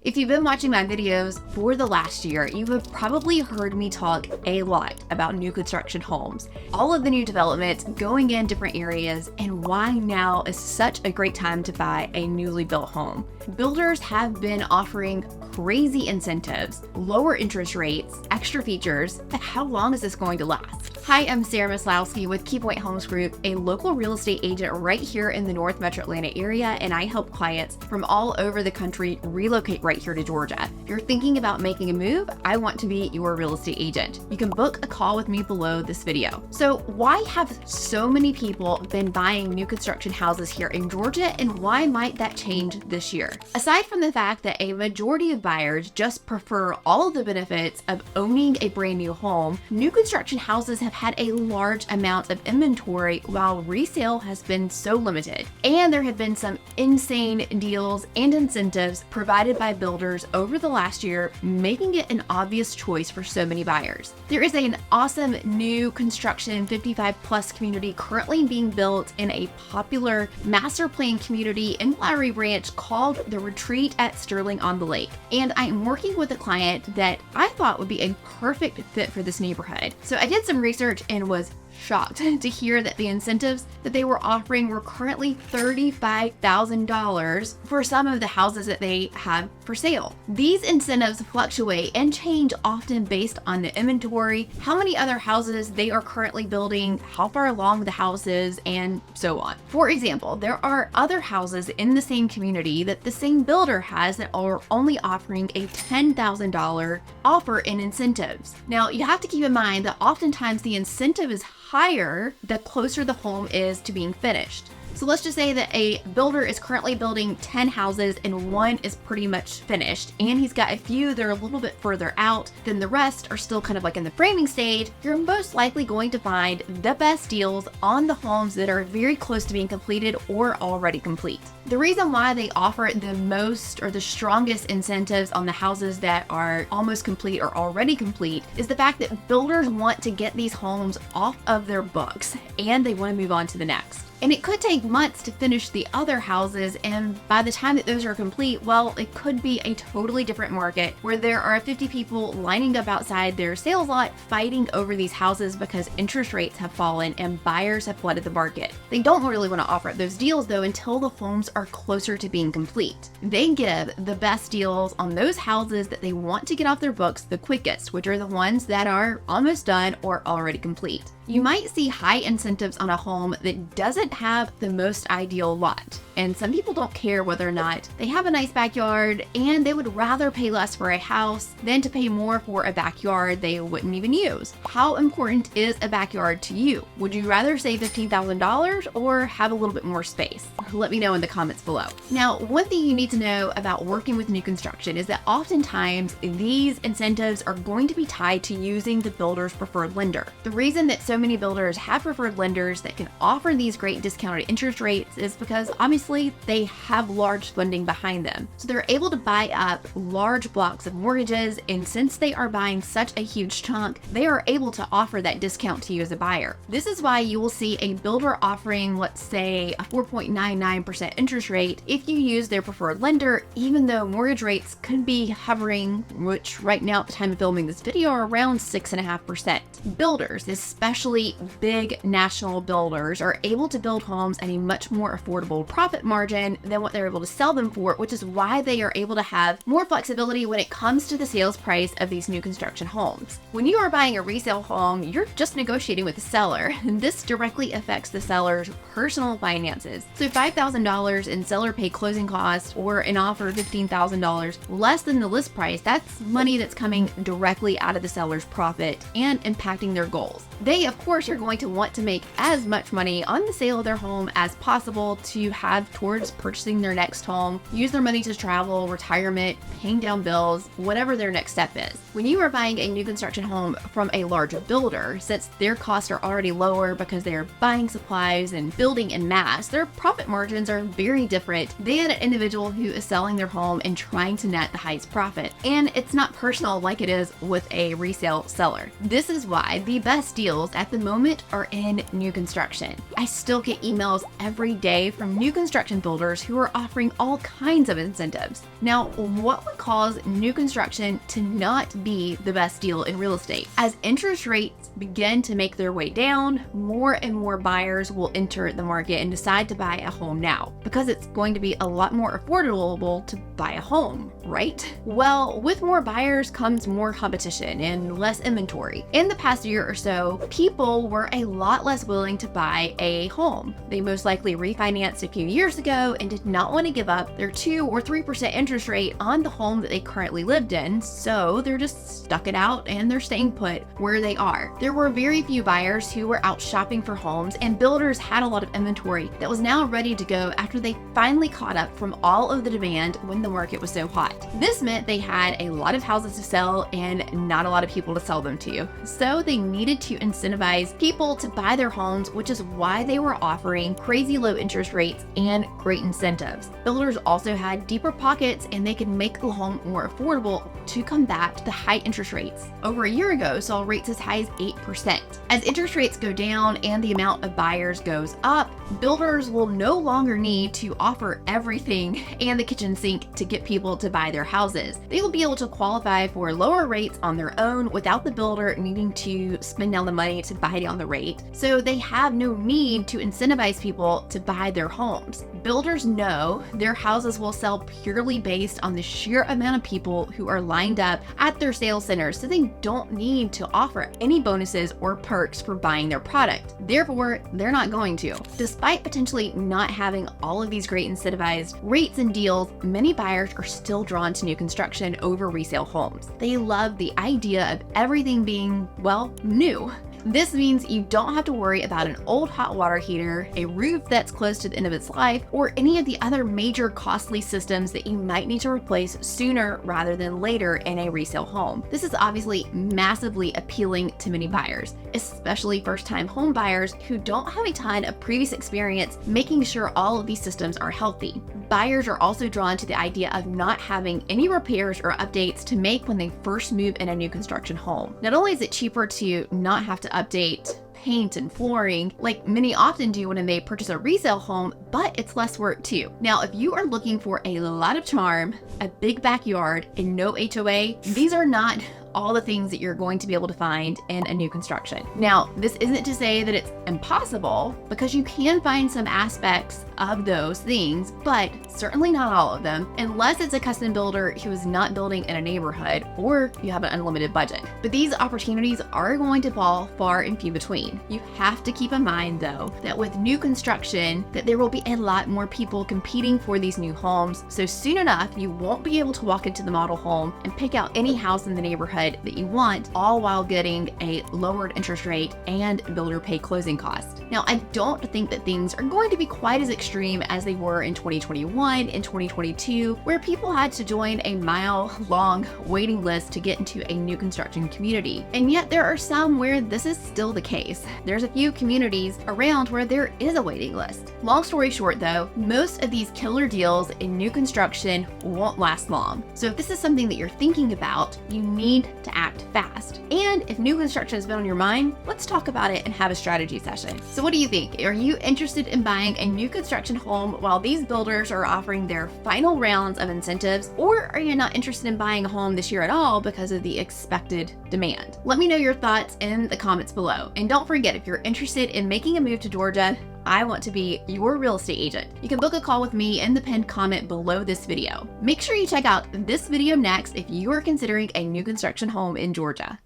If you've been watching my videos for the last year, you have probably heard me talk a lot about new construction homes, all of the new developments going in different areas, and why now is such a great time to buy a newly built home. Builders have been offering crazy incentives, lower interest rates, extra features, but how long is this going to last? Hi, I'm Sarah Maslowski with KeyPoint Homes Group, a local real estate agent right here in the North Metro Atlanta area, and I help clients from all over the country relocate right here to Georgia. If you're thinking about making a move, I want to be your real estate agent. You can book a call with me below this video. So why have so many people been buying new construction houses here in Georgia, and why might that change this year? Aside from the fact that a majority of buyers just prefer all of the benefits of owning a brand new home, new construction houses have had a large amount of inventory while resale has been so limited. And there have been some insane deals and incentives provided by builders over the last year, making it an obvious choice for so many buyers. There is an awesome new construction 55 plus community currently being built in a popular master plan community in Flowery Branch called The Retreat at Sterling on the Lake. And I'm working with a client that I thought would be a perfect fit for this neighborhood. So I did some research and was shocked to hear that the incentives that they were offering were currently $35,000 for some of the houses that they have for sale. These incentives fluctuate and change often based on the inventory, how many other houses they are currently building, how far along the house is, and so on. For example, there are other houses in the same community that the same builder has that are only offering a $10,000 offer in incentives. Now, you have to keep in mind that oftentimes the incentive is higher the closer the home is to being finished. So let's just say that a builder is currently building 10 houses and one is pretty much finished, and he's got a few that are a little bit further out than the rest are still kind of like in the framing stage. You're most likely going to find the best deals on the homes that are very close to being completed or already complete. The reason why they offer the most or the strongest incentives on the houses that are almost complete or already complete is the fact that builders want to get these homes off of their books and they want to move on to the next. And it could take months to finish the other houses, and by the time that those are complete, well, it could be a totally different market where there are 50 people lining up outside their sales lot fighting over these houses because interest rates have fallen and buyers have flooded the market. They don't really want to offer those deals though until the homes are closer to being complete. They give the best deals on those houses that they want to get off their books the quickest, which are the ones that are almost done or already complete. You might see high incentives on a home that doesn't have the most ideal lot. And some people don't care whether or not they have a nice backyard, and they would rather pay less for a house than to pay more for a backyard they wouldn't even use. How important is a backyard to you? Would you rather save $15,000 or have a little bit more space? Let me know in the comments below. Now, one thing you need to know about working with new construction is that oftentimes these incentives are going to be tied to using the builder's preferred lender. The reason that so many builders have preferred lenders that can offer these great discounted interest rates is because obviously they have large funding behind them. So they're able to buy up large blocks of mortgages, and since they are buying such a huge chunk, they are able to offer that discount to you as a buyer. This is why you will see a builder offering, let's say, a 4.99% interest rate if you use their preferred lender, even though mortgage rates could be hovering, which right now at the time of filming this video are around 6.5%. Builders, especially big national builders, are able to build homes at a much more affordable profit margin than what they're able to sell them for, which is why they are able to have more flexibility when it comes to the sales price of these new construction homes. When you are buying a resale home, you're just negotiating with the seller, and this directly affects the seller's personal finances. So $5,000 in seller pay closing costs or an offer of $15,000 less than the list price, that's money that's coming directly out of the seller's profit and impacting their goals. They, of course, are going to want to make as much money on the sale of their home as possible to have towards purchasing their next home, use their money to travel, retirement, paying down bills, whatever their next step is. When you are buying a new construction home from a larger builder, since their costs are already lower because they are buying supplies and building in mass, their profit margins are very different than an individual who is selling their home and trying to net the highest profit. And it's not personal like it is with a resale seller. This is why the best deals at at the moment are in new construction. I still get emails every day from new construction builders who are offering all kinds of incentives. Now, what would cause new construction to not be the best deal in real estate? As interest rates begin to make their way down, more and more buyers will enter the market and decide to buy a home now because it's going to be a lot more affordable to buy a home, right? Well, with more buyers comes more competition and less inventory. In the past year or so, people were a lot less willing to buy a home. They most likely refinanced a few years ago and did not want to give up their 2 or 3% interest rate on the home that they currently lived in, so they're just stuck it out and they're staying put where they are. There were very few buyers who were out shopping for homes, and builders had a lot of inventory that was now ready to go after they finally caught up from all of the demand when the market was so hot. This meant they had a lot of houses to sell and not a lot of people to sell them to. So they needed to incentivize people to buy their homes, which is why they were offering crazy low interest rates and great incentives. Builders also had deeper pockets and they could make the home more affordable to combat the high interest rates. Over a year ago saw rates as high as 8%. As interest rates go down and the amount of buyers goes up, builders will no longer need to offer everything and the kitchen sink to get people to buy their houses. They will be able to qualify for lower rates on their own without the builder needing to spend down the money to buy down the rate. So they have no need to incentivize people to buy their homes. Builders know their houses will sell purely based on the sheer amount of people who are lined up at their sales centers, so they don't need to offer any bonuses or perks for buying their product. Therefore, they're not going to. Despite potentially not having all of these great incentivized rates and deals, many buyers are still drawn to new construction over resale homes. They love the idea of everything being, well, new. This means you don't have to worry about an old hot water heater, a roof that's close to the end of its life, or any of the other major costly systems that you might need to replace sooner rather than later in a resale home. This is obviously massively appealing to many buyers, especially first-time home buyers who don't have a ton of previous experience making sure all of these systems are healthy. Buyers are also drawn to the idea of not having any repairs or updates to make when they first move in a new construction home. Not only is it cheaper to not have to update paint and flooring like many often do when they purchase a resale home, but it's less work too. Now, if you are looking for a lot of charm, a big backyard, and no HOA, these are not all the things that you're going to be able to find in a new construction. Now, this isn't to say that it's impossible, because you can find some aspects of those things, but certainly not all of them, unless it's a custom builder who is not building in a neighborhood or you have an unlimited budget. But these opportunities are going to fall far and few between. You have to keep in mind, though, that with new construction, that there will be a lot more people competing for these new homes, so soon enough, you won't be able to walk into the model home and pick out any house in the neighborhood that you want, all while getting a lowered interest rate and builder pay closing cost. Now, I don't think that things are going to be quite as extreme as they were in 2021 and 2022, where people had to join a mile-long waiting list to get into a new construction community. And yet there are some where this is still the case. There's a few communities around where there is a waiting list. Long story short, though, most of these killer deals in new construction won't last long. So if this is something that you're thinking about, you need to act fast. And if new construction has been on your mind, let's talk about it and have a strategy session. So what do you think? Are you interested in buying a new construction home while these builders are offering their final rounds of incentives? Or are you not interested in buying a home this year at all because of the expected demand? Let me know your thoughts in the comments below. And don't forget, if you're interested in making a move to Georgia, I want to be your real estate agent. You can book a call with me in the pinned comment below this video. Make sure you check out this video next if you are considering a new construction home in Georgia.